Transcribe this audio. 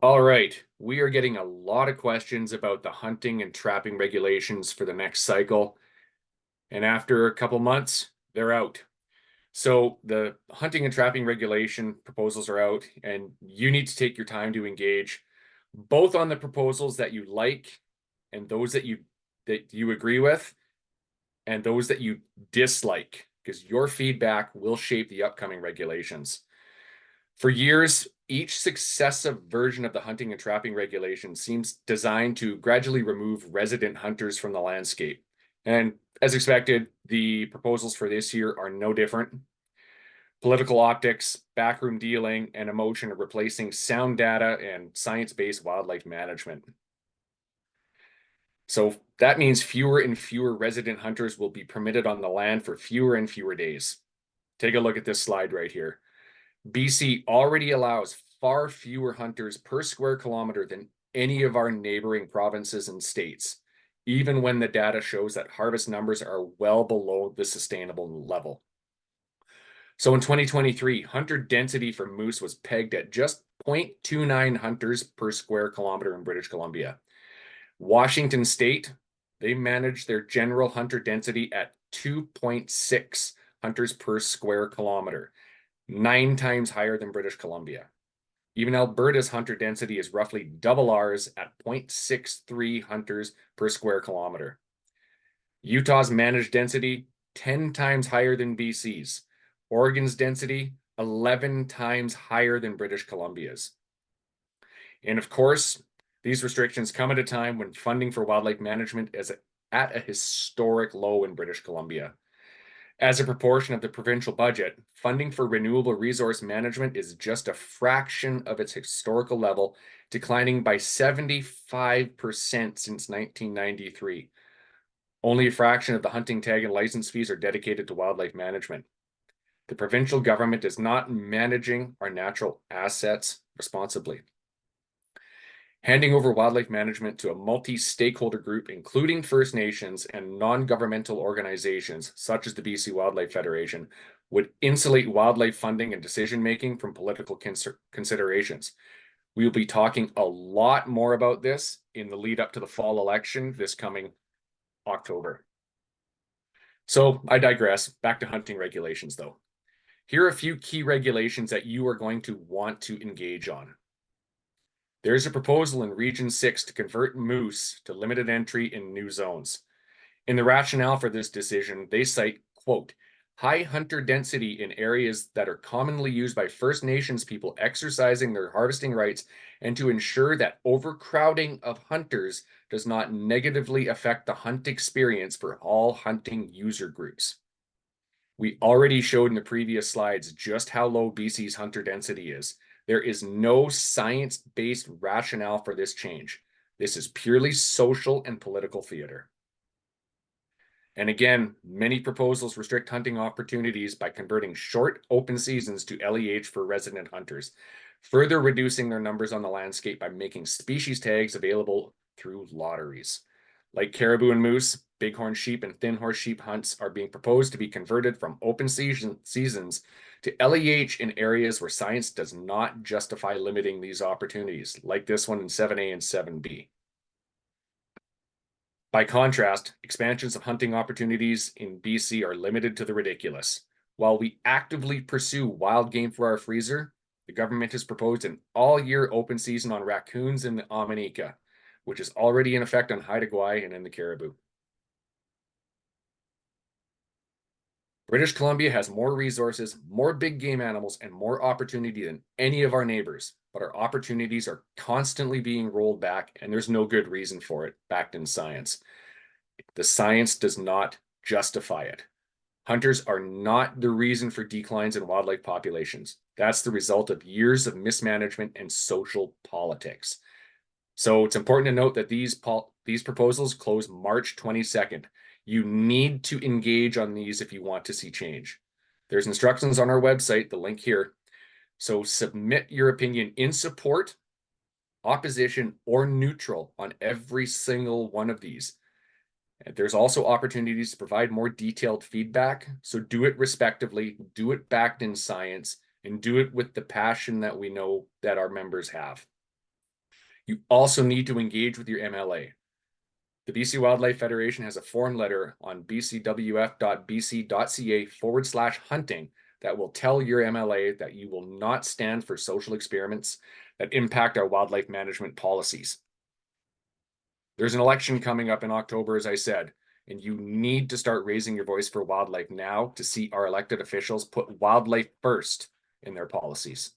All right, we are getting a lot of questions about the hunting and trapping regulations for the next cycle. And after a couple months, they're out. So the hunting and trapping regulation proposals are out, and you need to take your time to engage both on the proposals that you like and those that you agree with, and those that you dislike, because your feedback will shape the upcoming regulations. For years, each successive version of the hunting and trapping regulation seems designed to gradually remove resident hunters from the landscape. And as expected, the proposals for this year are no different. Political optics, backroom dealing, and emotion are replacing sound data and science-based wildlife management. So that means fewer and fewer resident hunters will be permitted on the land for fewer and fewer days. Take a look at this slide right here. BC already allows far fewer hunters per square kilometer than any of our neighboring provinces and states, even when the data shows that harvest numbers are well below the sustainable level. So in 2023, hunter density for moose was pegged at just 0.29 hunters per square kilometer in British Columbia. Washington State, they managed their general hunter density at 2.6 hunters per square kilometer, 9 times higher than British Columbia. Even Alberta's hunter density is roughly double ours at 0.63 hunters per square kilometer. Utah's managed density, 10 times higher than BC's. Oregon's density, 11 times higher than British Columbia's. And of course, these restrictions come at a time when funding for wildlife management is at a historic low in British Columbia. As a proportion of the provincial budget, funding for renewable resource management is just a fraction of its historical level, declining by 75% since 1993. Only a fraction of the hunting tag and license fees are dedicated to wildlife management. The provincial government is not managing our natural assets responsibly. Handing over wildlife management to a multi-stakeholder group, including First Nations and non-governmental organizations, such as the BC Wildlife Federation, would insulate wildlife funding and decision-making from political considerations. We will be talking a lot more about this in the lead up to the fall election this coming October. So I digress. Back to hunting regulations, though. Here are a few key regulations that you are going to want to engage on. There's a proposal in Region 6 to convert moose to limited entry in new zones. In the rationale for this decision, they cite, quote, high hunter density in areas that are commonly used by First Nations people exercising their harvesting rights, and to ensure that overcrowding of hunters does not negatively affect the hunt experience for all hunting user groups. We already showed in the previous slides just how low BC's hunter density is. There is no science-based rationale for this change. This is purely social and political theater. And again, many proposals restrict hunting opportunities by converting short open seasons to LEH for resident hunters, further reducing their numbers on the landscape by making species tags available through lotteries. Like caribou and moose, bighorn sheep and thin horse sheep hunts are being proposed to be converted from open seasons to LEH in areas where science does not justify limiting these opportunities, like this one in 7A and 7B. By contrast, expansions of hunting opportunities in BC are limited to the ridiculous. While we actively pursue wild game for our freezer, the government has proposed an all-year open season on raccoons in the Dominica, which is already in effect on Haida Gwaii and in the caribou. British Columbia has more resources, more big game animals, and more opportunity than any of our neighbors, but our opportunities are constantly being rolled back, and there's no good reason for it, backed in science. The science does not justify it. Hunters are not the reason for declines in wildlife populations. That's the result of years of mismanagement and social politics. So it's important to note that these proposals close March 22nd. You need to engage on these if you want to see change. There's instructions on our website, the link here. So submit your opinion in support, opposition, or neutral on every single one of these. And there's also opportunities to provide more detailed feedback. So do it respectively, do it backed in science, and do it with the passion that we know that our members have. You also need to engage with your MLA. The BC Wildlife Federation has a form letter on bcwf.bc.ca/hunting that will tell your MLA that you will not stand for social experiments that impact our wildlife management policies. There's an election coming up in October, as I said, and you need to start raising your voice for wildlife now to see our elected officials put wildlife first in their policies.